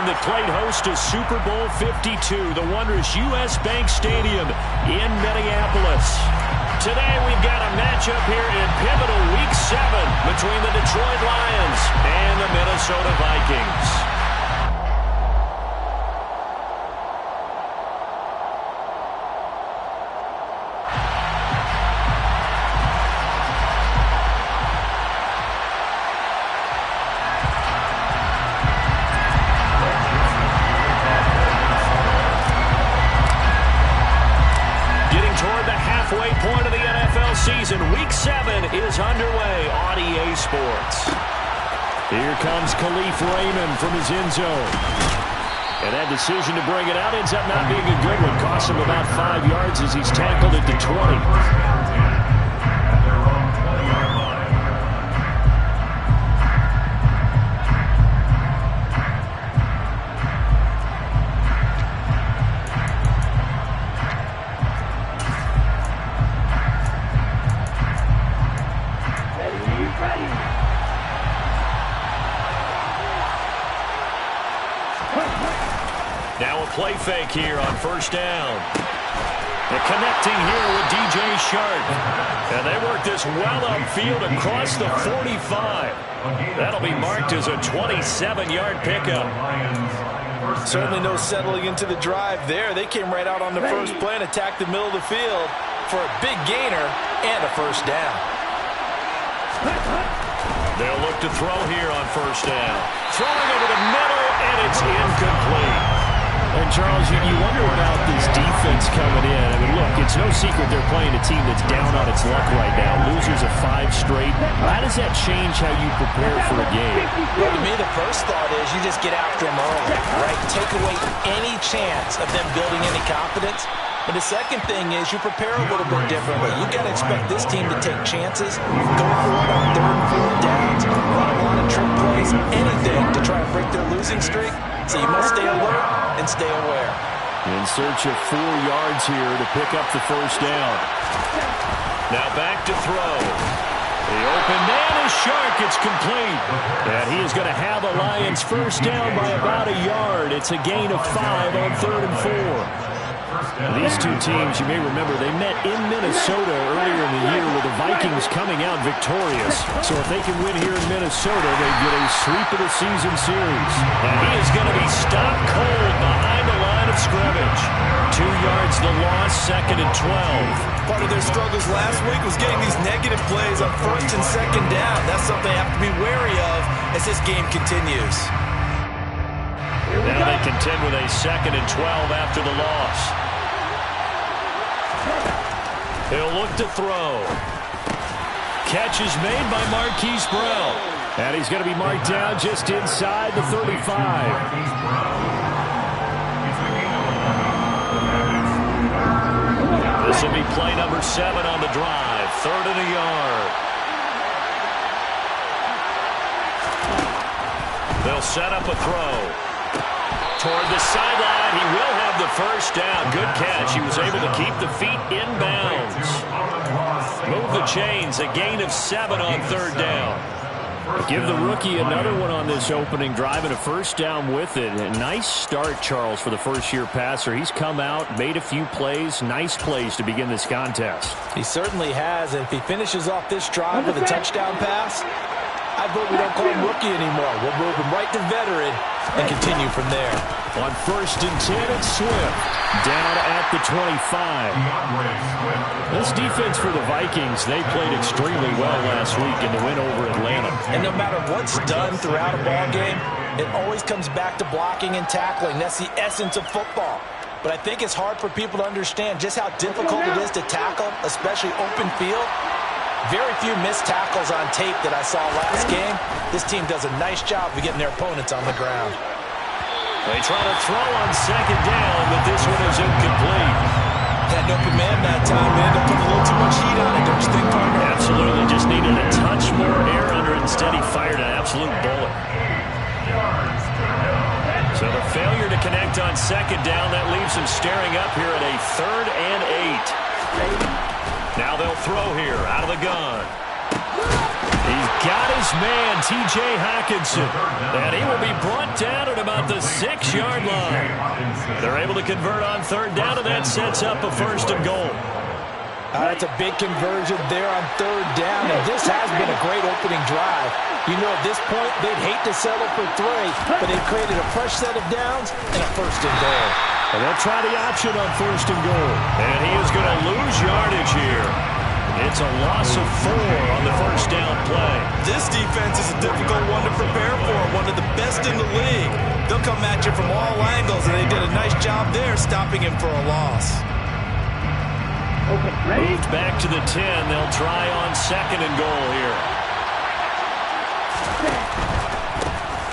that played host to Super Bowl 52, the wondrous U.S. Bank Stadium in Minneapolis. Today we've got a matchup here in pivotal Week 7 between the Detroit Lions and the Minnesota Vikings. Point of the NFL season. Week 7 is underway on EA Sports. Here comes Khalif Raymond from his end zone. And that decision to bring it out ends up not being a good one. Costs him about 5 yards as he's tackled at the 20. Now a play fake here on first down. And connecting here with DJ Shark. And they work this well upfield across the 45. That'll be marked as a 27-yard pickup. Certainly no settling into the drive there. They came right out on the first play and attacked the middle of the field for a big gainer and a first down. They'll look to throw here on first down. Throwing over the middle, and it's incomplete. And, Charles, you wonder about this defense coming in. I mean, look, it's no secret they're playing a team that's down on its luck right now. Losers of 5 straight. How does that change how you prepare for a game? Well, to me, the first thought is you just get after them early, right? Take away any chance of them building any confidence. And the second thing is you prepare a little bit differently. You got to expect this team to take chances, go for it on 3rd and 4th downs, run a lot of trick plays, anything to try to break their losing streak. So you must stay alert and stay aware. In search of 4 yards here to pick up the first down. Now back to throw. The open man is Shark. It's complete. And he is going to have the Lions first down by about a yard. It's a gain of 5 on 3rd and 4. These two teams, you may remember, they met in Minnesota earlier in the year with the Vikings coming out victorious. So if they can win here in Minnesota, they get a sweep of the season series. And he is going to be stopped cold behind the line of scrimmage. 2 yards the loss, 2nd and 12. Part of their struggles last week was getting these negative plays on 1st and 2nd down. That's something they have to be wary of as this game continues. Now they contend with a 2nd and 12 after the loss. He'll look to throw. Catch is made by Marquise Brown. And he's going to be marked down just inside the 35. This will be play number 7 on the drive. 3rd and a yard. They'll set up a throw. Toward the sideline, he will have the first down. Good catch. He was able to keep the feet in bounds. Move the chains. A gain of 7 on 3rd down. Give the rookie another one on this opening drive and a first down with it. A nice start, Charles, for the first-year passer. He's come out, made a few plays, nice plays to begin this contest. He certainly has, and if he finishes off this drive with a touchdown pass, I vote we don't call him rookie anymore. We'll move him right to veteran and continue from there. On 1st and 10, it's Swift. Down at the 25. This defense for the Vikings, they played extremely well last week in the win over Atlanta. And no matter what's done throughout a ball game, it always comes back to blocking and tackling. That's the essence of football. But I think it's hard for people to understand just how difficult it is to tackle, especially open field. Very few missed tackles on tape that I saw last game. This team does a nice job of getting their opponents on the ground. They try to throw on 2nd down, but this one is incomplete. Had an open man that time. They ended up putting a little too much heat on it, don't you think, partner? Absolutely. Just needed a touch more air under it. Instead, he fired an absolute bullet. So the failure to connect on 2nd down, that leaves him staring up here at a 3rd and 8. Now they'll throw here out of the gun. He's got his man, T.J. Hockenson, and he will be brought down at about the 6-yard line. They're able to convert on third down, and that sets up a 1st and goal. That's a big conversion there on third down, and this has been a great opening drive. You know, at this point, they'd hate to settle for 3, but they've created a fresh set of downs and a 1st and goal. And they'll try the option on 1st and goal. And he is going to lose yardage here. It's a loss of 4 on the 1st down play. This defense is a difficult one to prepare for, one of the best in the league. They'll come at you from all angles, and they did a nice job there stopping him for a loss. Moved back to the 10. They'll try on 2nd and goal here.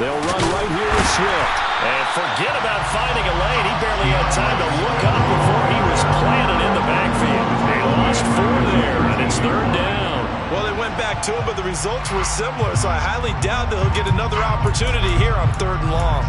They'll run right here with Swift. And forget about finding a lane. He barely had time to look up before he was planted in the backfield. They lost 4 there, and it's 3rd down. Well, they went back to him, but the results were similar, so I highly doubt that he'll get another opportunity here on 3rd and long.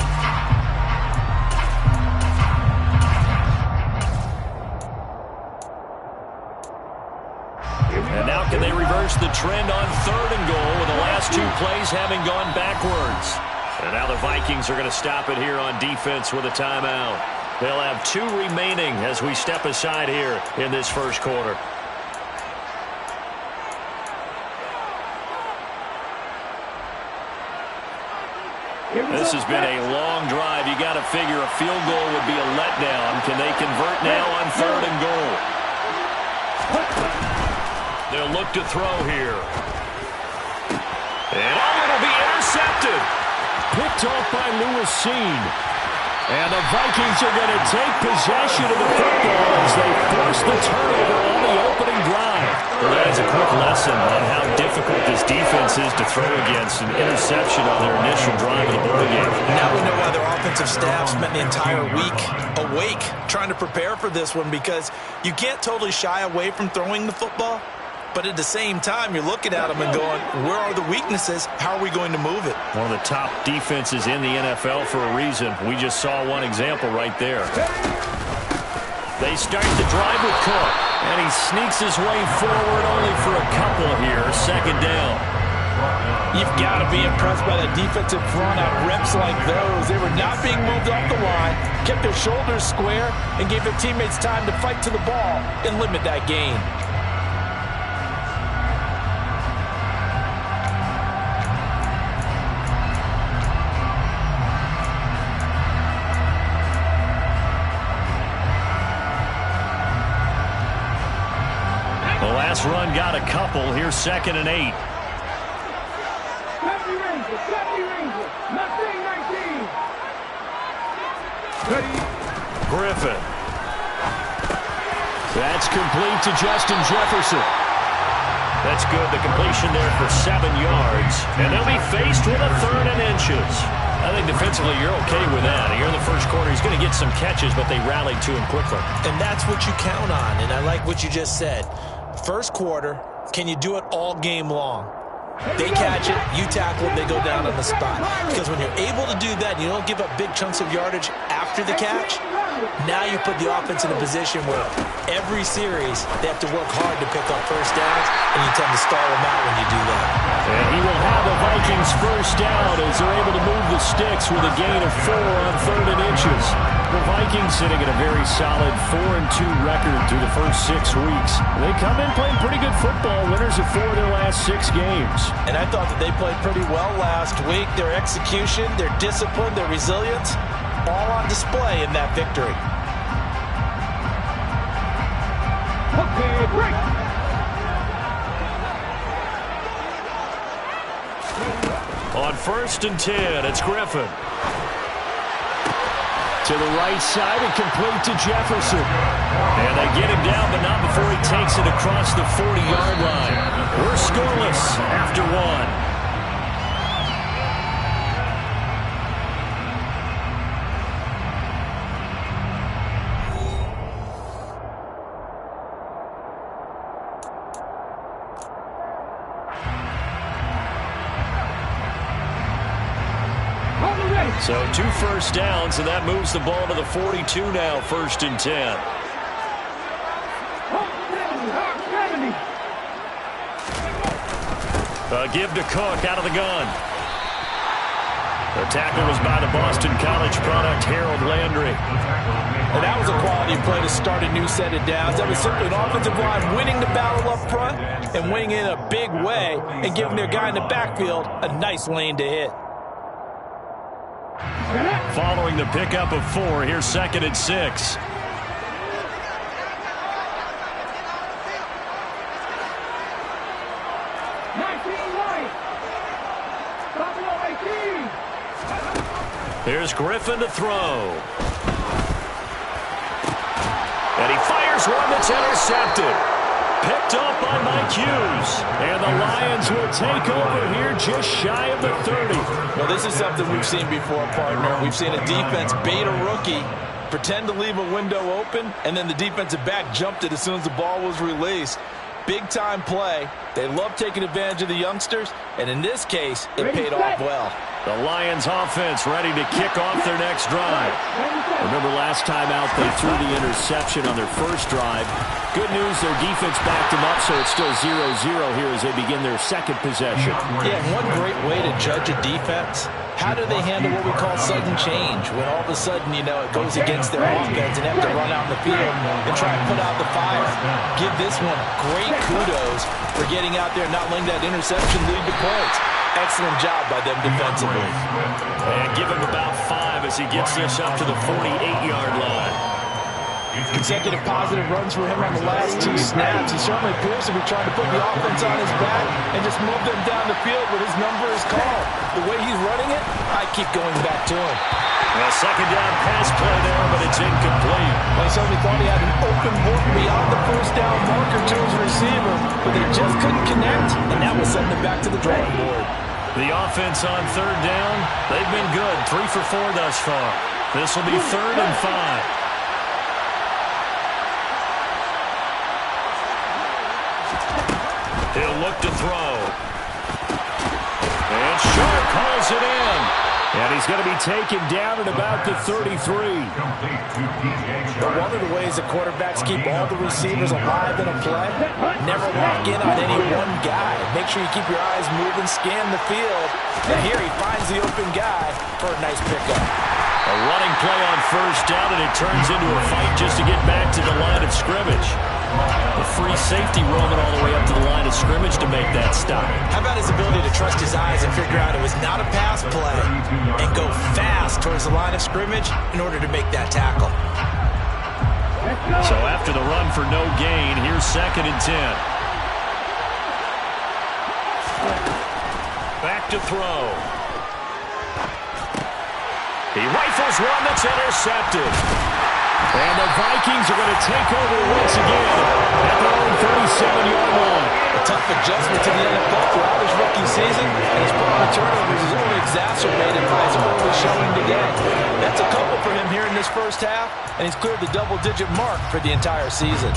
And now can they reverse the trend on 3rd and goal with the last 2 plays having gone backwards? And now the Vikings are going to stop it here on defense with a timeout. They'll have 2 remaining as we step aside here in this 1st quarter. This has been a long drive. You got to figure a field goal would be a letdown. Can they convert now on 3rd and goal? They'll look to throw here. And it'll be intercepted. Picked off by Lewis Cine. And the Vikings are going to take possession of the football as they force the turnover on the opening drive. Well, that is a quick lesson on how difficult this defense is to throw against an interception on their initial drive of the ball game. Now we know why their offensive staff spent the entire week awake trying to prepare for this one, because you can't totally shy away from throwing the football. But at the same time, you're looking at them and going, where are the weaknesses? How are we going to move it? One of the top defenses in the NFL for a reason. We just saw one example right there. They start the drive with Cook, and he sneaks his way forward only for a couple here. 2nd down. You've got to be impressed by the defensive front on reps like those. They were not being moved off the line, kept their shoulders square, and gave their teammates time to fight to the ball and limit that gain. Run got a couple. Here's 2nd and 8. Griffin. That's complete to Justin Jefferson. That's good. The completion there for 7 yards. And they'll be faced with a 3rd and inches. I think defensively you're okay with that. Here in the 1st quarter, he's going to get some catches, but they rallied to him quickly. And that's what you count on, and I like what you just said. 1st quarter, can you do it all game long? They catch it, you tackle it, they go down on the spot. Because when you're able to do that, you don't give up big chunks of yardage after the catch, now you put the offense in a position where every series they have to work hard to pick up 1st downs, and you tend to stall them out when you do that. And he will have the Vikings 1st down as they're able to move the sticks with a gain of 4 on 3rd and inches. The Vikings sitting at a very solid 4-2 record through the first 6 weeks. They come in playing pretty good football, winners of 4 of their last 6 games. And I thought that they played pretty well last week. Their execution, their discipline, their resilience, all on display in that victory. Okay, break. On 1st and 10, it's Griffin. To the right side and complete to Jefferson. And they get him down, but not before he takes it across the 40-yard line. We're scoreless after 1. So 2 first downs, and that moves the ball to the 42 now, 1st and 10. A give to Cook out of the gun. The tackle was by the Boston College product, Harold Landry. And that was a quality play to start a new set of downs. That was simply an offensive line winning the battle up front and winning it in a big way and giving their guy in the backfield a nice lane to hit. Following the pickup of 4, here's 2nd and 6. Here's Griffin to throw. And he fires one that's intercepted. Picked up by Mike Hughes. And the Lions will take over here just shy of the 30. Well, this is something we've seen before, partner. We've seen a defense bait a rookie, pretend to leave a window open, and then the defensive back jumped it as soon as the ball was released. Big-time play. They love taking advantage of the youngsters, and in this case, it paid off well. The Lions offense ready to kick off their next drive. Remember last time out they threw the interception on their first drive. Good news, their defense backed them up, so it's still 0-0 here as they begin their second possession. Yeah, one great way to judge a defense, how do they handle what we call sudden change? When all of a sudden, you know, it goes against their offense and they have to run out in the field and try and put out the fire. Give this one great kudos for getting out there and not letting that interception lead to points. Excellent job by them defensively. And give him about 5 as he gets this up to the 48-yard line. Consecutive positive runs for him on the last 2 snaps. He certainly appears to be trying to put the offense on his back and just move them down the field when his number is called. The way he's running it, I keep going back to him. A second down pass play there, but it's incomplete. Well, he certainly thought he had an open look beyond the first down marker to his receiver, but they just couldn't connect, and that will send them back to the drawing board. The offense on 3rd down, they've been good. 3 for 4 thus far. This will be 3rd and 5. He'll look to throw. And Sharp calls it in. And he's going to be taken down at about the 33. But one of the ways the quarterbacks keep all the receivers alive in a play, never lock in on any one guy. Make sure you keep your eyes moving, scan the field. And here he finds the open guy for a nice pickup. A running play on 1st down, and it turns into a fight just to get back to the line of scrimmage. A free safety roaming all the way up to the line of scrimmage to make that stop. How about his ability to trust his eyes and figure out it was not a pass play and go fast towards the line of scrimmage in order to make that tackle. So after the run for no gain, here's 2nd and 10. Back to throw. He rifles one that's intercepted. And the Vikings are going to take over once again at their own 37-yard line. A tough adjustment to the NFL throughout his rookie season, and his problem with turnovers is only exacerbated by his early showing today. That's a couple for him here in this first half, and he's cleared the double-digit mark for the entire season.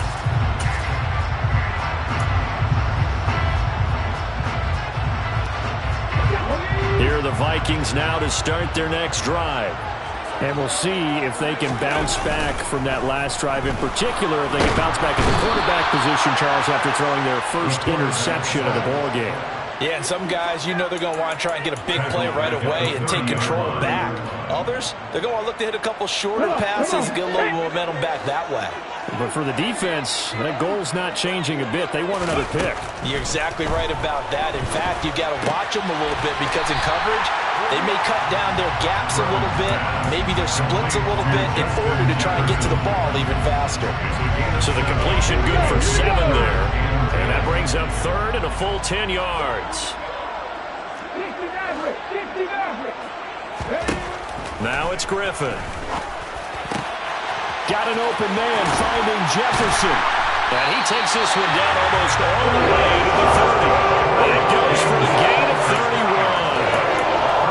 Here are the Vikings now to start their next drive. And we'll see if they can bounce back from that last drive. In particular, if they can bounce back at the quarterback position, Charles, after throwing their first interception of the ballgame. Yeah, and some guys, you know they're going to want to try and get a big play right away and take control back. Others, they're going to look to hit a couple shorter passes and get a little momentum back that way. But for the defense, that goal's not changing a bit. They want another pick. You're exactly right about that. In fact, you've got to watch them a little bit because in coverage, they may cut down their gaps a little bit, maybe their splits a little bit in order to try and get to the ball even faster. So the completion good for 7 there. And that brings up 3rd and a full 10 yards. Now it's Griffin. Got an open man finding Jefferson. And he takes this one down almost all the way to the 30. And it goes for the gain of 31.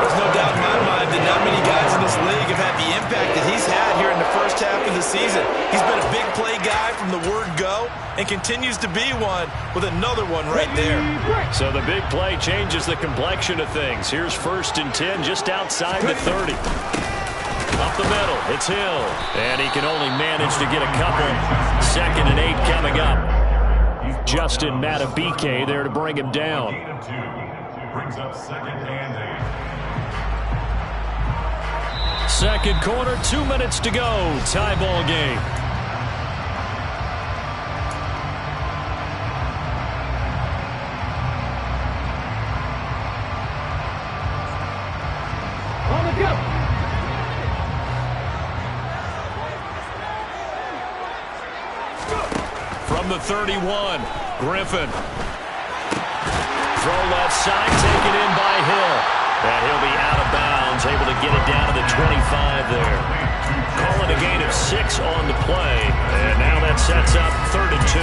There's no doubt in my mind that not many guys in this league have had the impact that he's had here in the first half of the season. He's been a big play guy from the word go and continues to be one with another one right there. So the big play changes the complexion of things. Here's 1st and 10 just outside the 30. Up the middle, it's Hill. And he can only manage to get a couple. 2nd and 8 coming up. Justin Matabike there to bring him down. brings up 2nd and 8. Second quarter, 2 minutes to go. Tie ball game. On the go. From the 31, Griffin. Throw left side, taken in by Hill. And he'll be out of bounds, able to get it down to the 25 there. Calling a gain of 6 on the play. And now that sets up 3rd and 2.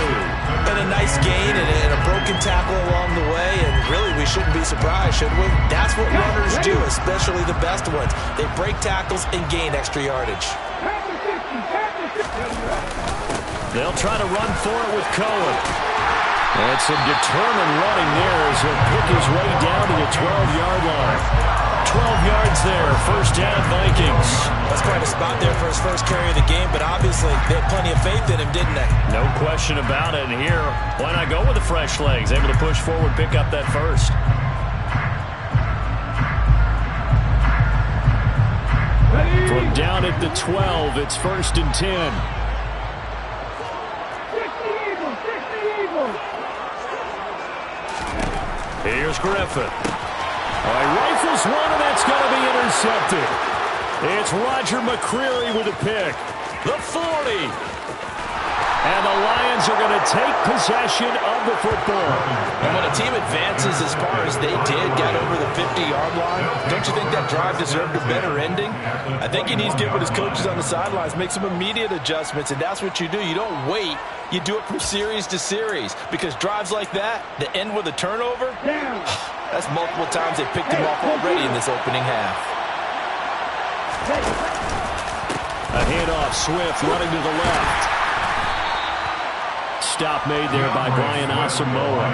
And a nice gain and a broken tackle along the way. And really, we shouldn't be surprised, should we? That's what runners do, especially the best ones. They break tackles and gain extra yardage. They'll try to run for it with Cohen. And some determined running there as he'll pick his way down to the 12-yard line. 12 yards there, first down Vikings. That's quite a spot there for his first carry of the game, but obviously they had plenty of faith in him, didn't they? No question about it. And here, why not go with the fresh legs? Able to push forward, pick up that first. From down at the 12, it's 1st and 10. Here's Griffin. All right, rifles one, and that's going to be intercepted. It's Roger McCreary with a pick. The 40. And the Lions are going to take possession of the football. And when a team advances as far as they did, got over the 50-yard line, don't you think that drive deserved a better ending? I think he needs to get with his coaches on the sidelines, make some immediate adjustments, and that's what you do. You don't wait. You do it from series to series, because drives like that end with a turnover, that's multiple times they picked him off already in this opening half. A handoff, Swift running to the left. Stop made there by Brian Asamoah.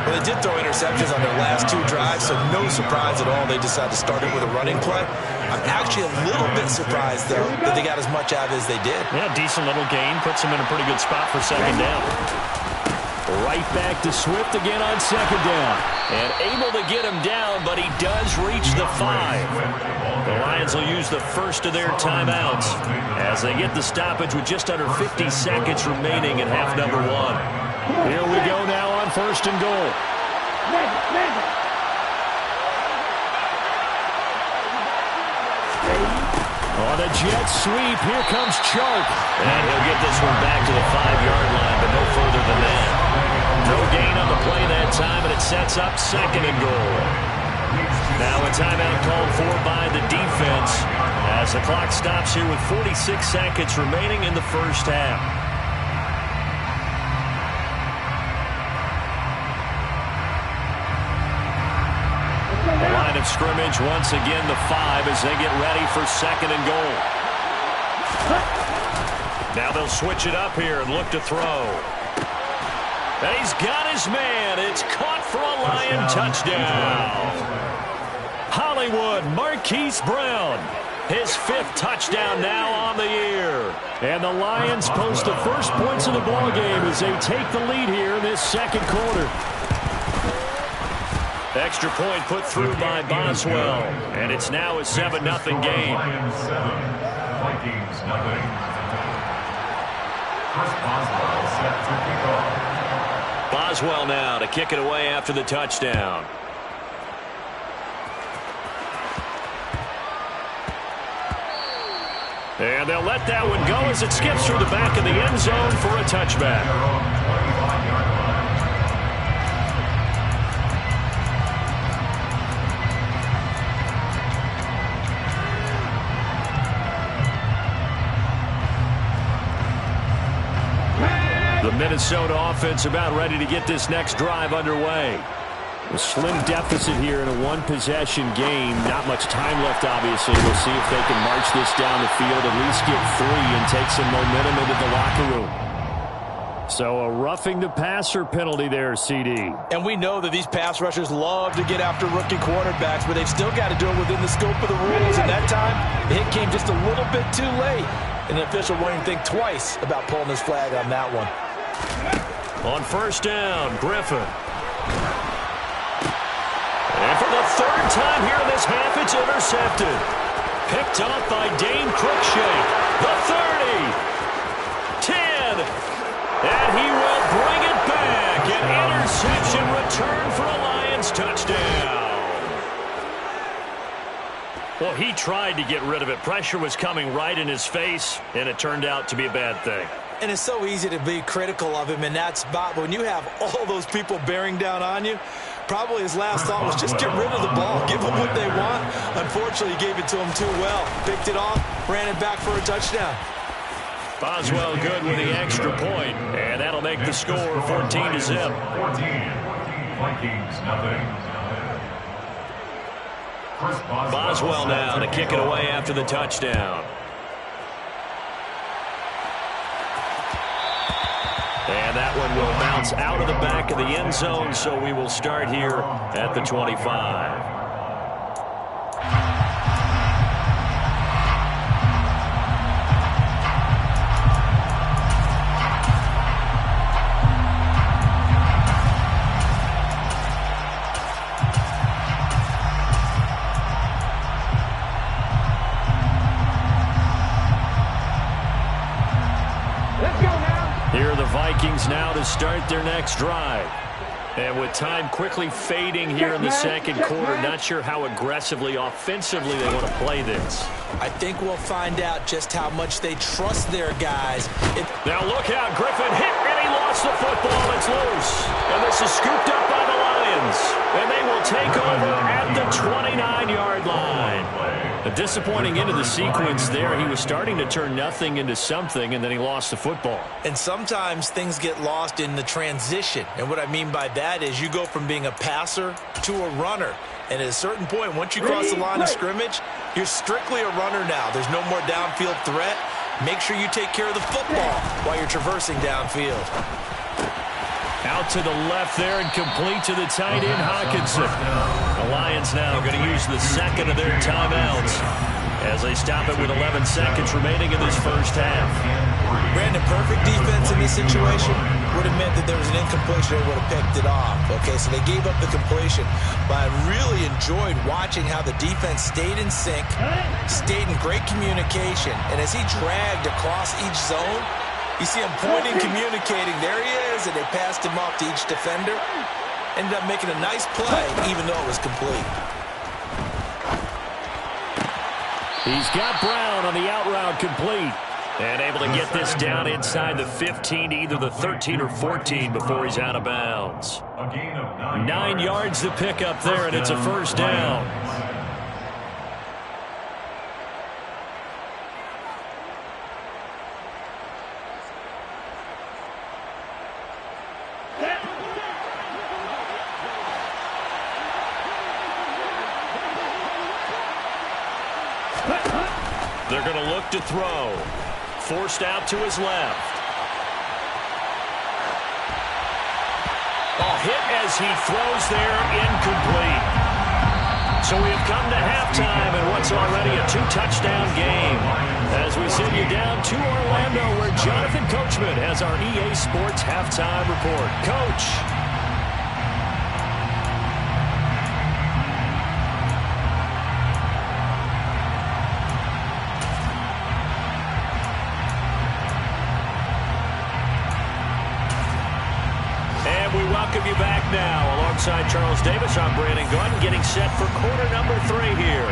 Well, they did throw interceptions on their last 2 drives, so no surprise at all they decided to start it with a running play. I'm actually a little bit surprised, though, that they got as much out as they did. Yeah, decent little gain. Puts them in a pretty good spot for 2nd down. Right back to Swift again on 2nd down. And able to get him down, but he does reach the 5. The Lions will use the first of their timeouts as they get the stoppage with just under 50 seconds remaining in half number 1. Here we go now on 1st and goal. On a jet sweep, here comes Chark. And he'll get this one back to the 5-yard line, but no further than that. No gain on the play that time, and it sets up 2nd and goal. Now a timeout called for by the defense as the clock stops here with 46 seconds remaining in the first half. The line of scrimmage once again the 5 as they get ready for 2nd and goal. Now they'll switch it up here and look to throw. And he's got his man. It's caught for a Lion touchdown. Hollywood Marquise Brown, his 5th touchdown now on the year. And the Lions post the first points of the ball game as they take the lead here in this 2nd quarter. Extra point put through by Boswell, and it's now a 7-0 game. Lions 7, Vikings 0. Chris Boswell set to kick off. Boswell now to kick it away after the touchdown. And they'll let that one go as it skips through the back of the end zone for a touchback. The Minnesota offense about ready to get this next drive underway. A slim deficit here in a one-possession game. Not much time left, obviously. We'll see if they can march this down the field, at least get 3 and take some momentum into the locker room. So a roughing the passer penalty there, CD. And we know that these pass rushers love to get after rookie quarterbacks, but they've still got to do it within the scope of the rules. And that time, the hit came just a little bit too late. And the official won't even think twice about pulling his flag on that one. On first down, Griffin. for the third time here in this half, it's intercepted. Picked off by Dane Cruikshank. The 30. 10. And he will bring it back. An interception return for a Lions touchdown. Well, he tried to get rid of it. Pressure was coming right in his face, and it turned out to be a bad thing. And it's so easy to be critical of him in that spot. But when you have all those people bearing down on you, probably his last thought was just get rid of the ball. Give them what they want. Unfortunately, he gave it to them too well. Picked it off, ran it back for a touchdown. Boswell good with the extra point, and that'll make the score 14-0. 14. Vikings, nothing. Boswell now to kick it away after the touchdown. And that one will bounce out of the back of the end zone, so we will start here at the 25. Here are the Vikings now to start their next drive. And with time quickly fading here in the second quarter, not sure how aggressively, offensively they want to play this. I think we'll find out just how much they trust their guys. Now look out, Griffin hit, and he lost the football. It's loose. And this is scooped up by the Lions. And they will take over at the 29-yard line. A disappointing end of the sequence there. He was starting to turn nothing into something, and then he lost the football. And sometimes things get lost in the transition. And what I mean by that is you go from being a passer to a runner. And at a certain point, once you cross the line of scrimmage, you're strictly a runner now. There's no more downfield threat. Make sure you take care of the football while you're traversing downfield. Out to the left there and complete to the tight end, Hockenson. The Lions now going to use the second of their timeouts as they stop it with 11 seconds remaining in this first half. Brandon, perfect defense in this situation would have meant that there was an incompletion. They would have picked it off. Okay, so they gave up the completion. But I really enjoyed watching how the defense stayed in sync, stayed in great communication. And as he dragged across each zone, you see him pointing, communicating. There he is, and they passed him off to each defender. Ended up making a nice play, even though it was complete. He's got Brown on the out route complete. And able to get this down inside the 15, either the 13 or 14 before he's out of bounds. 9 yards to pick up there, and it's a first down. They're going to look to throw. Forced out to his left. A hit as he throws there, incomplete. So we have come to halftime in what's already a 2-touchdown game. As we send you down to Orlando, where Jonathan Coachman has our EA Sports halftime report. Coach. Welcome you back now. Alongside Charles Davis, I'm Brandon Gunn, getting set for quarter number 3 here.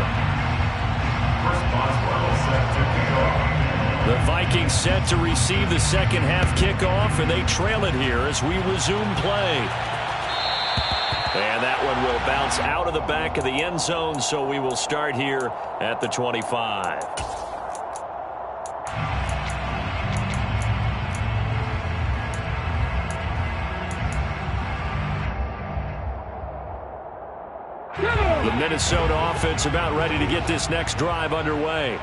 The Vikings set to receive the second half kickoff, and they trail it here as we resume play. And that one will bounce out of the back of the end zone, so we will start here at the 25. The Minnesota offense about ready to get this next drive underway.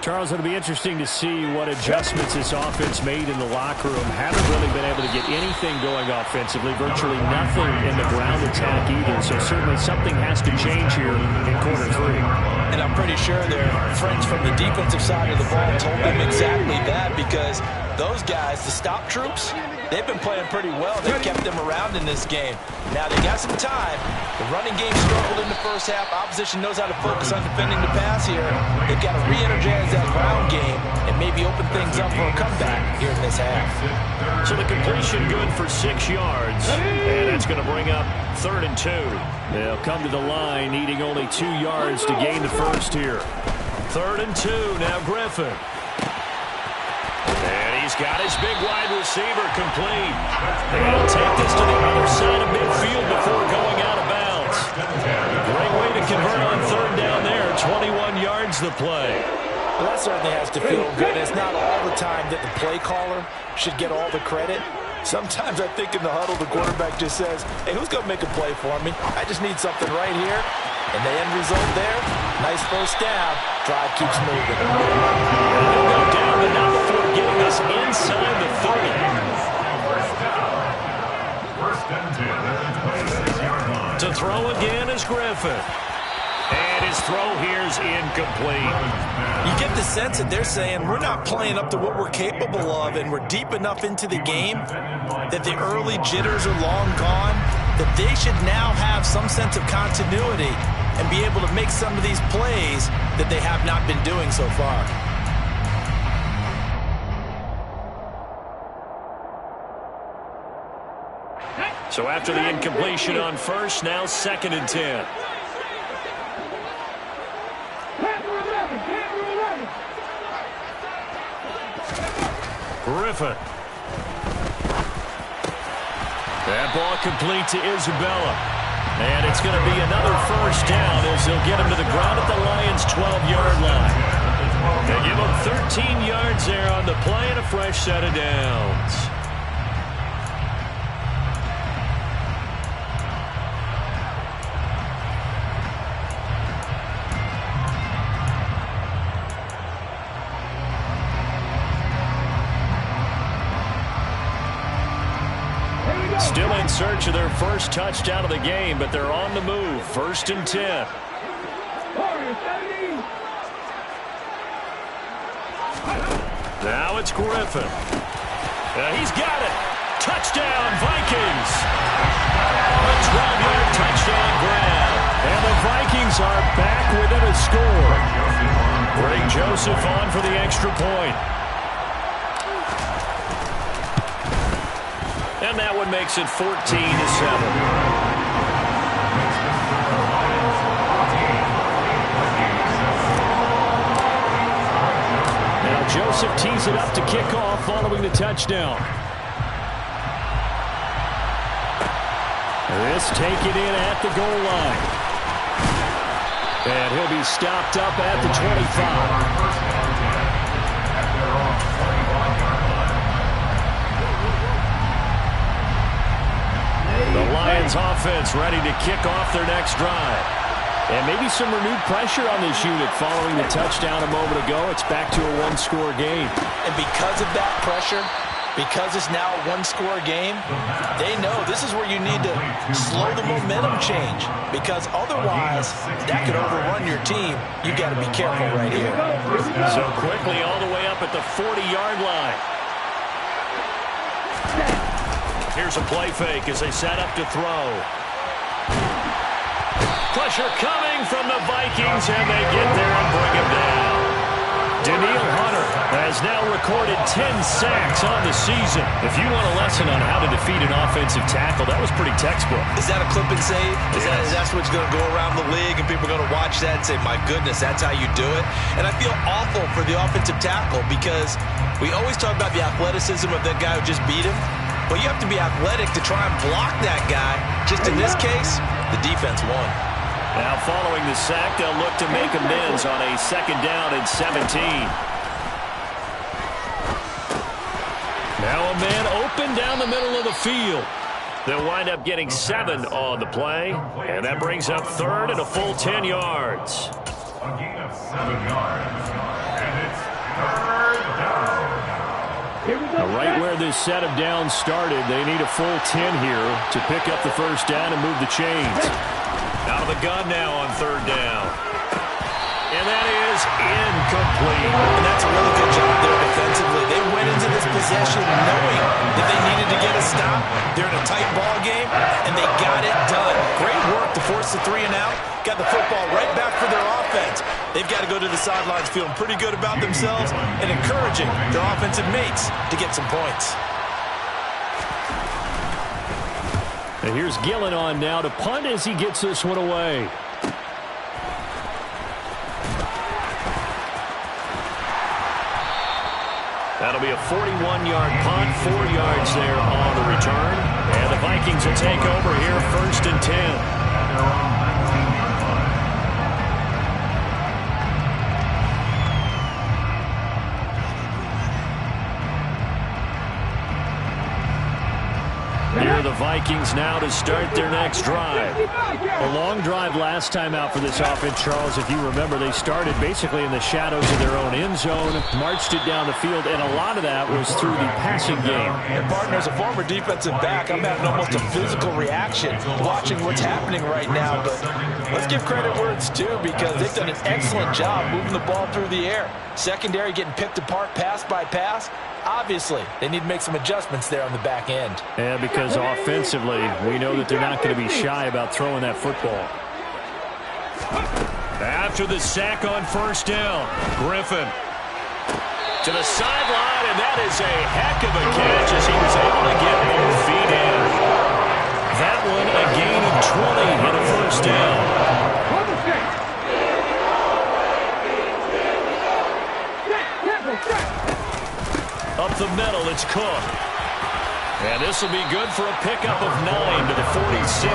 Charles, it'll be interesting to see what adjustments this offense made in the locker room. Haven't really been able to get anything going offensively, virtually nothing in the ground attack either. So certainly something has to change here in quarter 3. And I'm pretty sure their friends from the defensive side of the ball told them exactly that, because those guys, the stop troops, They've been playing pretty well. They've kept them around in this game. Now they got some time. The running game struggled in the first half. Opposition knows how to focus on defending the pass here. They've got to re-energize that ground game and maybe open things up for a comeback here in this half. So the completion good for 6 yards. And that's going to bring up 3rd and 2. They'll come to the line needing only 2 yards to gain the first here. 3rd and 2. Now Griffin. And he's got his big wide receiver complete. And he'll take this to the other side of midfield before going out of bounds. Great way to convert on 3rd down there. 21 yards the play. Well, that certainly has to feel good. It's not all the time that the play caller should get all the credit. Sometimes I think in the huddle, the quarterback just says, hey, who's going to make a play for me? I just need something right here. And the end result there, nice first down. Drive keeps moving. He'll go down, but not before getting us inside the 30. To throw again is Griffin. And his throw here is incomplete. You get the sense that they're saying we're not playing up to what we're capable of, and we're deep enough into the game that the early jitters are long gone, that they should now have some sense of continuity and be able to make some of these plays that they have not been doing so far. So after the incompletion on first, now 2nd and 10. Griffin. That ball complete to Isabella. And it's going to be another first down as they'll get him to the ground at the Lions' 12-yard line. They give him 13 yards there on the play and a fresh set of downs. Still in search of their first touchdown of the game, but they're on the move. 1st and 10. Now it's Griffin. He's got it. Touchdown, Vikings. A 12-yard touchdown grab. And the Vikings are back within a score. Greg Joseph on for the extra point. And that one makes it 14-7. Now Joseph tees it up to kick off following the touchdown. This taken in at the goal line. And he'll be stopped up at the 25. The Lions offense ready to kick off their next drive. And maybe some renewed pressure on this unit following the touchdown a moment ago. It's back to a one-score game. And because of that pressure, because it's now a one-score game, they know this is where you need to slow the momentum change. Because otherwise, that could overrun your team. You got to be careful right here. So quickly all the way up at the 40-yard line. Here's a play fake as they set up to throw. Pressure coming from the Vikings, and they get there and bring him down. Danielle Hunter has now recorded 10 sacks on the season. If you want a lesson on how to defeat an offensive tackle, that was pretty textbook. Is that a clip and save? Is that's what's going to go around the league, and people are going to watch that and say, my goodness, that's how you do it? And I feel awful for the offensive tackle because we always talk about the athleticism of that guy who just beat him. Well, you have to be athletic to try and block that guy. Just in this case, the defense won. Now following the sack, they'll look to make amends on a 2nd down and 17. Now a man open down the middle of the field. They'll wind up getting 7 on the play, and that brings up 3rd and a full 10 yards. A gain of 7 yards, and it's 3rd down. Right where this set of downs started, they need a full 10 here to pick up the first down and move the chains. Out of the gun now on 3rd down. And that is incomplete. And that's a really good job there defensively. They went into this possession knowing that they needed to get They're in a tight ball game, and they got it done. Great work to force the 3 and out. Got the football right back for their offense. They've got to go to the sidelines feeling pretty good about themselves and encouraging their offensive mates to get some points. And here's Gillen on now to punt as he gets this one away. That'll be a 41-yard punt, 4 yards there on the return. And the Vikings will take over here, 1st and 10. Here are the Vikings now to start their next drive. A long drive last time out for this offense, Charles. If you remember, they started basically in the shadows of their own end zone, marched it down the field, and a lot of that was through the passing game. And, partner, as a former defensive back, I'm having almost a physical reaction watching what's happening right now. But let's give credit where it's due because they've done an excellent job moving the ball through the air. Secondary getting picked apart pass by pass. Obviously, they need to make some adjustments there on the back end. Yeah, because offensively, we know that they're not going to be shy about throwing that football. After the sack on 1st down, Griffin to the sideline, and that is a heck of a catch as he was able to get both feet in. That one a gain of 20 and a 1st down. Up the middle, it's Cook. And this will be good for a pickup of 9 to the 46.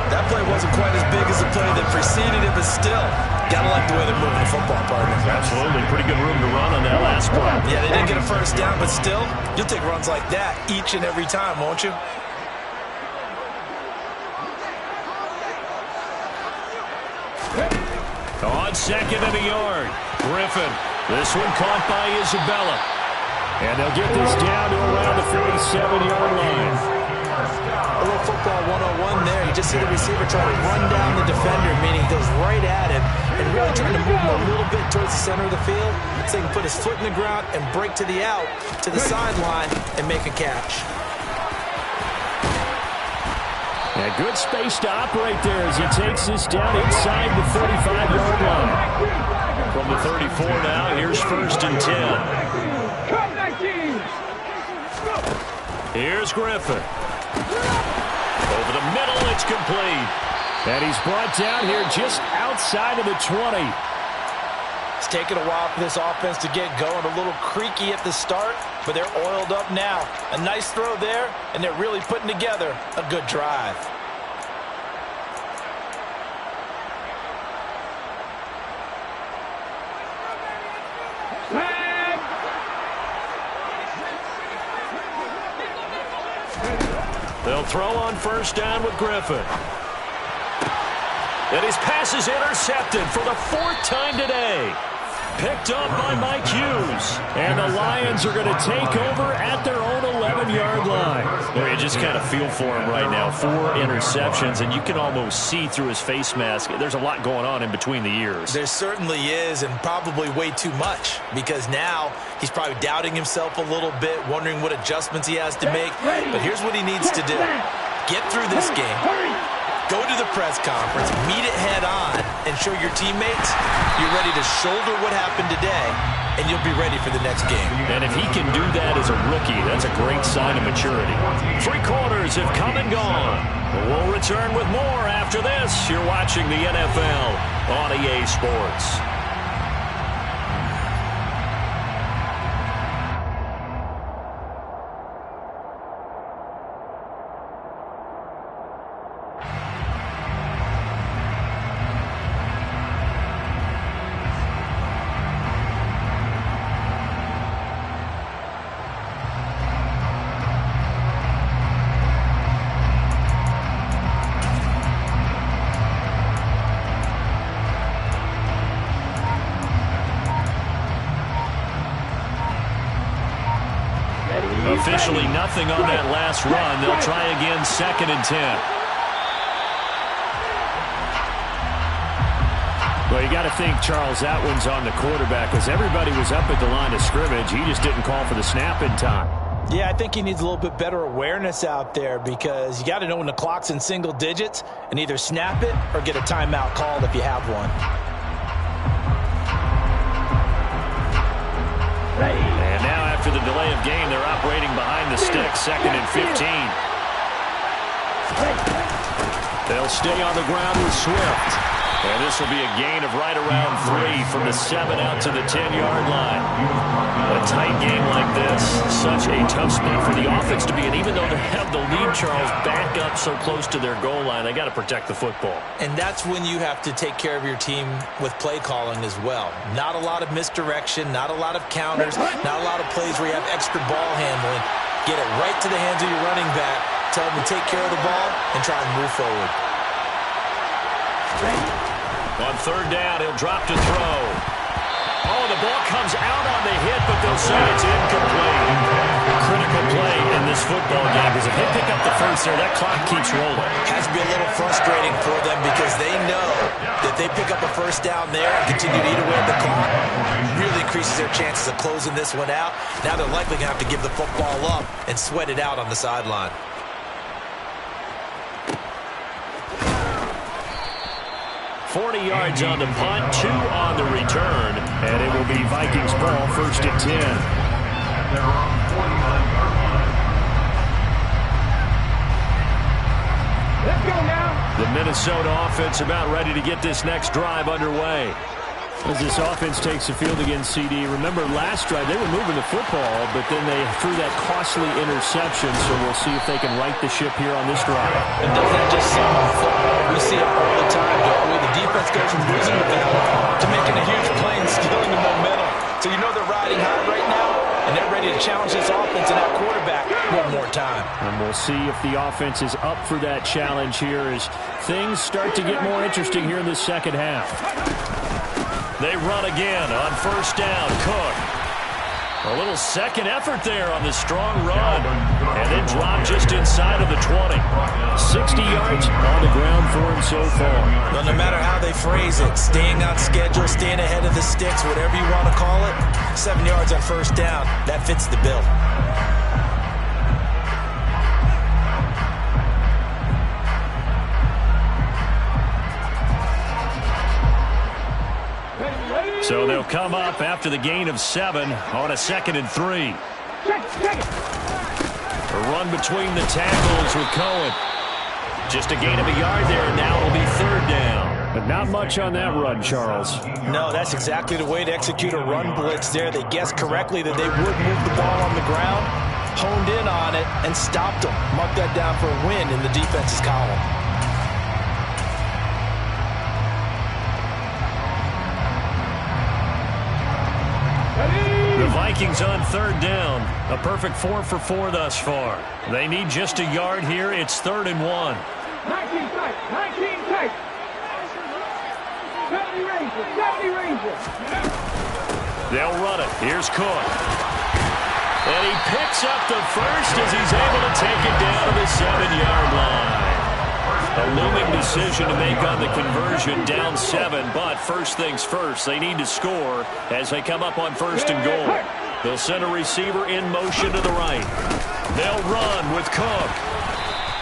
That play wasn't quite as big as the play that preceded it, but still, gotta like the way they're moving the football, partner. Absolutely. Pretty good room to run on that last play. Yeah, they didn't get a 1st down, but still, you'll take runs like that each and every time, won't you? On 2nd and a yard, Griffin. This one caught by Isabella. And they'll get this down to around the 47-yard line. A little football 101 there. You just see the receiver try to run down the defender, meaning he goes right at him and really trying to move him a little bit towards the center of the field so he can put his foot in the ground and break to the out, to the sideline, and make a catch. Yeah, good space to operate there as he takes this down inside the 35-yard line. From the 34 now, here's 1st and 10. Here's Griffin. Over the middle, it's complete. And he's brought down here just outside of the 20. It's taken a while for this offense to get going. A little creaky at the start, but they're oiled up now. A nice throw there, and they're really putting together a good drive. They'll throw on 1st down with Griffin. And his pass is intercepted for the 4th time today. Picked up by Mike Hughes. And the Lions are going to take over at their own 11-yard line. Well, you just kind of feel for him right now. 4 interceptions, and you can almost see through his face mask. There's a lot going on in between the ears. There certainly is, and probably way too much, because now he's probably doubting himself a little bit, wondering what adjustments he has to make. But here's what he needs to do. Get through this game. Go to the press conference, meet it head on, and show your teammates you're ready to shoulder what happened today, and you'll be ready for the next game. And if he can do that as a rookie, that's a great sign of maturity. 3 quarters have come and gone. We'll return with more after this. You're watching the NFL on EA Sports. Officially nothing on that last run. They'll try again 2nd and 10. Well, you got to think, Charles, that one's on the quarterback, because everybody was up at the line of scrimmage. He just didn't call for the snap in time. Yeah, I think he needs a little bit better awareness out there because you got to know when the clock's in single digits and either snap it or get a timeout called if you have one. And now after the delay of game, they're operating behind the stick, 2nd and 15. They'll stay on the ground with Swift. And this will be a gain of right around 3 from the 7 out to the 10-yard line. A tight game like this, such a tough spot for the offense to be in. Even though they have the lead, Charles, back up so close to their goal line, they got to protect the football. And that's when you have to take care of your team with play calling as well. Not a lot of misdirection, not a lot of counters, not a lot of plays where you have extra ball handling. Get it right to the hands of your running back, tell them to take care of the ball, and try and move forward. On 3rd down, he'll drop to throw. Oh, the ball comes out on the hit, but they'll say it's incomplete. Critical play in this football game because if they pick up the first there, that clock keeps rolling. Has to be a little frustrating for them because they know that they pick up a first down there and continue to eat away at the clock, really increases their chances of closing this one out. Now they're likely going to have to give the football up and sweat it out on the sideline. 40 yards on the punt, 2 on the return, and it will be Vikings ball, 1st and 10. Let's go now. The Minnesota offense about ready to get this next drive underway. As this offense takes the field against CD, remember last drive they were moving the football, but then they threw that costly interception, so we'll see if they can right the ship here on this drive. And doesn't that just sum up football? We see it all the time, don't we? The defense goes from losing the battle to making a huge play and stealing the momentum. So you know they're riding high right now, and they're ready to challenge this offense and that quarterback one more time. And we'll see if the offense is up for that challenge here as things start to get more interesting here in the second half. They run again on 1st down. Cook. A little second effort there on the strong run. And then drop just inside of the 20. 60 yards on the ground for him so far. Well, no matter how they phrase it, staying on schedule, staying ahead of the sticks, whatever you want to call it, 7 yards on 1st down, that fits the bill. So they'll come up after the gain of 7 on a 2nd and 3. A run between the tackles with Cohen. Just a gain of a yard there, and now it'll be 3rd down. But not much on that run, Charles. No, that's exactly the way to execute a run blitz there. They guessed correctly that they would move the ball on the ground, honed in on it, and stopped them. Mark that down for a win in the defense's column. The Vikings on 3rd down. A perfect 4 for 4 thus far. They need just a yard here. It's 3rd and 1. 19 tight. 19 tight. 70 Rangers. 70 Rangers. They'll run it. Here's Cook. And he picks up the first as he's able to take it down to the 7-yard line. A looming decision to make on the conversion, down 7, but first things first, they need to score as they come up on 1st and goal. They'll send a receiver in motion to the right. They'll run with Cook.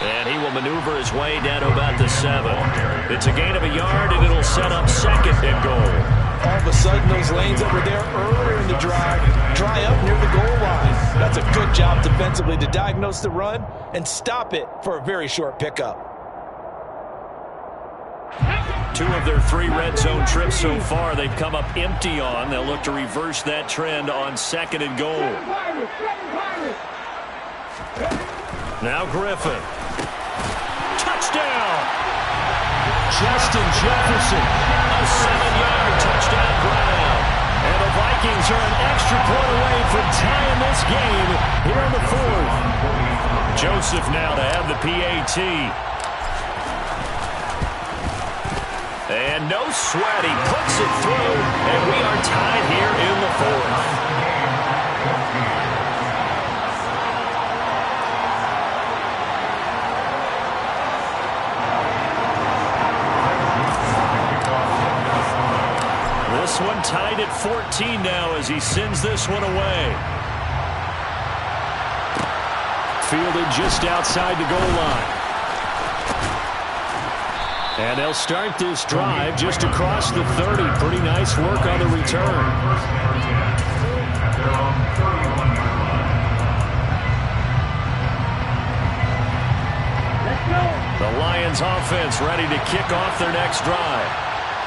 And he will maneuver his way down to about the 7. It's a gain of a yard, and it'll set up 2nd and goal. All of a sudden, those lanes that were there earlier in the drive dry up near the goal line. That's a good job defensively to diagnose the run and stop it for a very short pickup. 2 of their 3 red zone trips so far they've come up empty on. They'll look to reverse that trend on 2nd and goal. Now Griffin. Touchdown! Justin Jefferson. A 7-yard touchdown ground. And the Vikings are an extra point away from tying this game here in the 4th. Joseph now to have the PAT. And no sweat, he puts it through, and we are tied here in the 4th. This one tied at 14 now as he sends this one away. fielded just outside the goal line. And they'll start this drive just across the 30. Pretty nice work on the return. The Lions offense ready to kick off their next drive.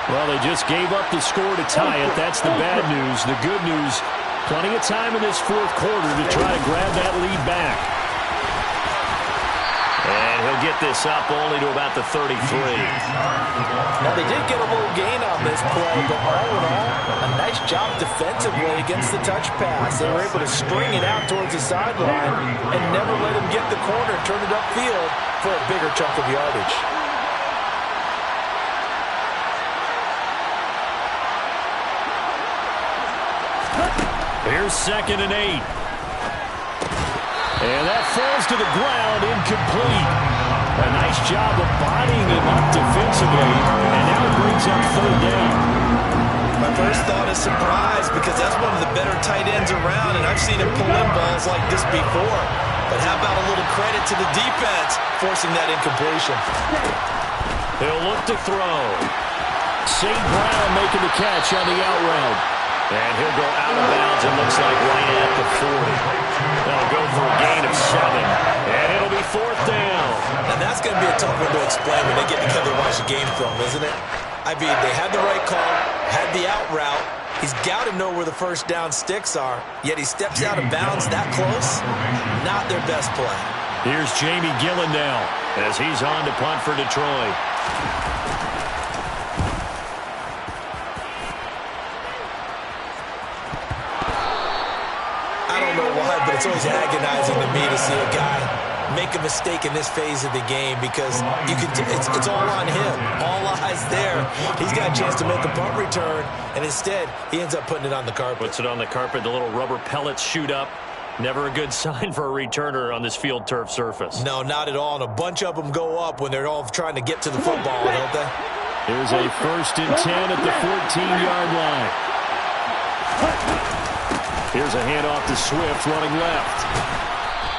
Well, they just gave up the score to tie it. That's the bad news. The good news, plenty of time in this fourth quarter to try to grab that lead back. And he'll get this up only to about the 33. Now, they did get a little gain on this play, but all in all, a nice job defensively against the touch pass. They were able to string it out towards the sideline and never let him get the corner, turn it upfield for a bigger chunk of yardage. Here's 2nd and 8. And that falls to the ground, incomplete. A nice job of bodying him up defensively, and now it brings up 3rd down. My first thought is surprise, because that's one of the better tight ends around, and I've seen him pull in balls like this before. But how about a little credit to the defense forcing that incompletion? He'll look to throw. St. Brown making the catch on the out route. And he'll go out of bounds, it looks like, right at the 40. They'll go for a gain of 7. And it'll be 4th down. Now that's going to be a tough one to explain when they get together and watch the game film, isn't it? I mean, they had the right call, had the out route. He's got to know where the first down sticks are, yet he steps out of bounds that close. Not their best play. Here's Jamie Gillen now as he's on to punt for Detroit. But it's always agonizing to me to see a guy make a mistake in this phase of the game, because it's all on him. All eyes there. He's got a chance to make a punt return, and instead he ends up putting it on the carpet. Puts it on the carpet. The little rubber pellets shoot up. Never a good sign for a returner on this field turf surface. No, not at all. And a bunch of them go up when they're all trying to get to the football, don't they? Here's a 1st and 10 at the 14-yard line. Here's a handoff to Swift running left.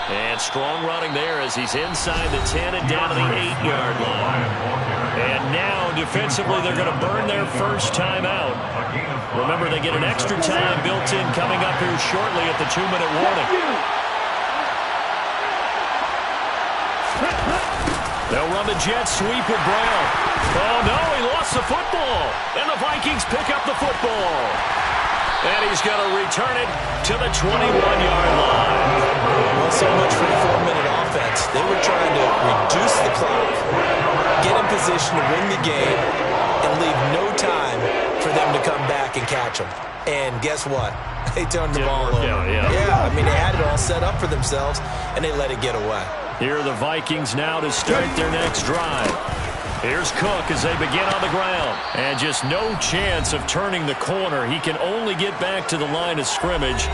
And strong running there as he's inside the 10 and down to the 8-yard line. And now defensively they're going to burn their first time out. Remember, they get an extra time built in coming up here shortly at the 2-minute warning. They'll run the jet sweep with Brown. Oh no, he lost the football. And the Vikings pick up the football. And he's going to return it to the 21-yard line. Well, so much for the 4-minute offense. They were trying to reduce the clock, get in position to win the game, and leave no time for them to come back and catch them. And guess what? They turned the ball over. Yeah, I mean, they had it all set up for themselves, and they let it get away. Here are the Vikings now to start their next drive. Here's Cook as they begin on the ground. And just no chance of turning the corner. He can only get back to the line of scrimmage.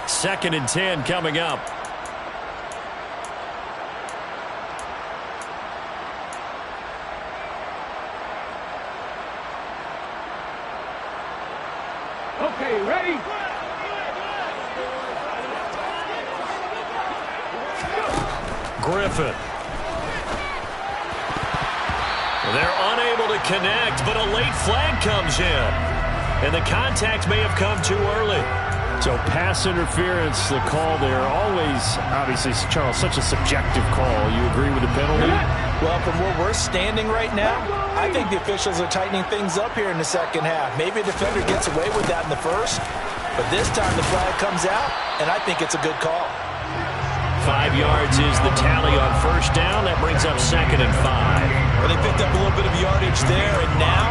2nd and 10 coming up. Okay, ready? Griffin. They're unable to connect, but a late flag comes in. And the contact may have come too early. So pass interference, the call there. Always, obviously, Charles, such a subjective call. You agree with the penalty? Well, from where we're standing right now, I think the officials are tightening things up here in the second half. Maybe a defender gets away with that in the first, but this time the flag comes out, and I think it's a good call. 5 yards is the tally on first down. That brings up 2nd and 5. Well, they picked up a little bit of yardage there, and now,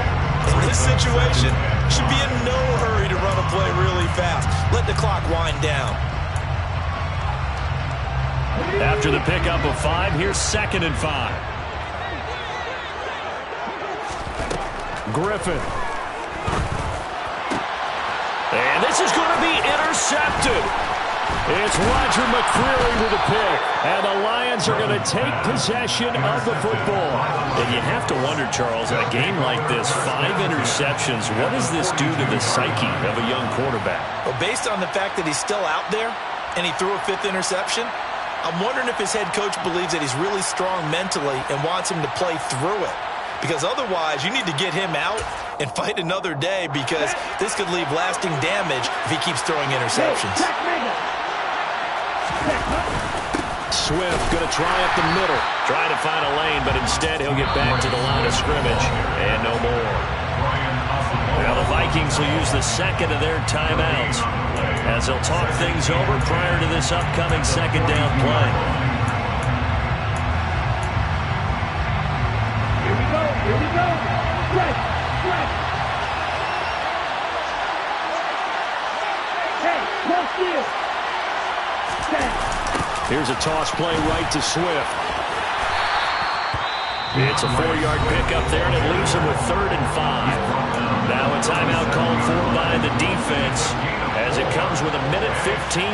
in this situation, should be in no hurry to run a play really fast. Let the clock wind down. After the pickup of 5, here's 2nd and 5. Griffin. And this is going to be intercepted. It's Roger McCreary with a pick. And the Lions are going to take possession of the football. And you have to wonder, Charles, in a game like this, 5 interceptions, what does this do to the psyche of a young quarterback? Well, based on the fact that he's still out there and he threw a 5th interception, I'm wondering if his head coach believes that he's really strong mentally and wants him to play through it. Because otherwise, you need to get him out and fight another day, because this could leave lasting damage if he keeps throwing interceptions. Swift going to try up the middle. Trying to find a lane, but instead he'll get back to the line of scrimmage. And no more. Now the Vikings will use the second of their timeouts as they'll talk things over prior to this upcoming second down play. Here we go. Here we go. Stretch. Stretch. Hey, watch this. Here's a toss play right to Swift. It's a 4-yard pickup there, and it leaves him with 3rd and 5. Now a timeout called for by the defense as it comes with 1:15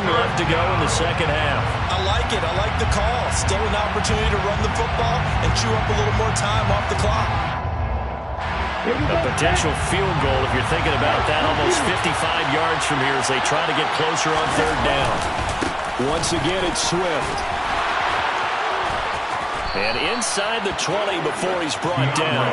left to go in the second half. I like it. I like the call. Still an opportunity to run the football and chew up a little more time off the clock. A potential field goal, if you're thinking about that, almost 55 yards from here as they try to get closer on 3rd down. Once again, it's Swift. And inside the 20 before he's brought down.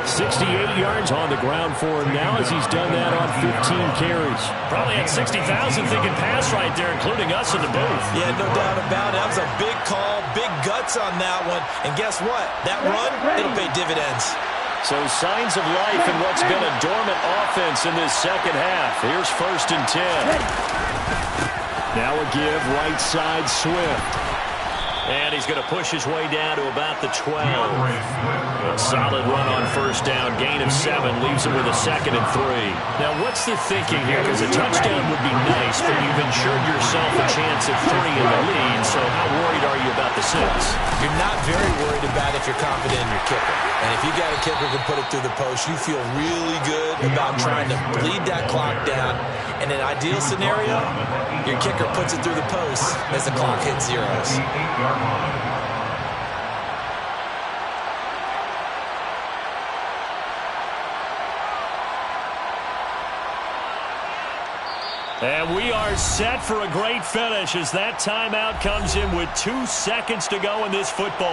68 yards on the ground for him now as he's done that on 15 carries. Probably had 60,000 thinking pass right there, including us in the booth. Yeah, no doubt about it. That was a big call, big guts on that one. And guess what? That run, it'll pay dividends. So signs of life in what's been a dormant offense in this second half. Here's 1st and 10. Now a give right side Swift. And he's going to push his way down to about the 12. A solid run on 1st down. Gain of 7 leaves him with a 2nd and 3. Now, what's the thinking here? Because a touchdown would be nice, but you've ensured yourself a chance at 3 in the lead. So how worried are you about the 6? You're not very worried about if you're confident in your kicker. And if you got a kicker who can put it through the post, you feel really good about trying to bleed that clock down. In an ideal scenario, your kicker puts it through the post as the clock hits zeros. And we are set for a great finish as that timeout comes in with 2 seconds to go in this football.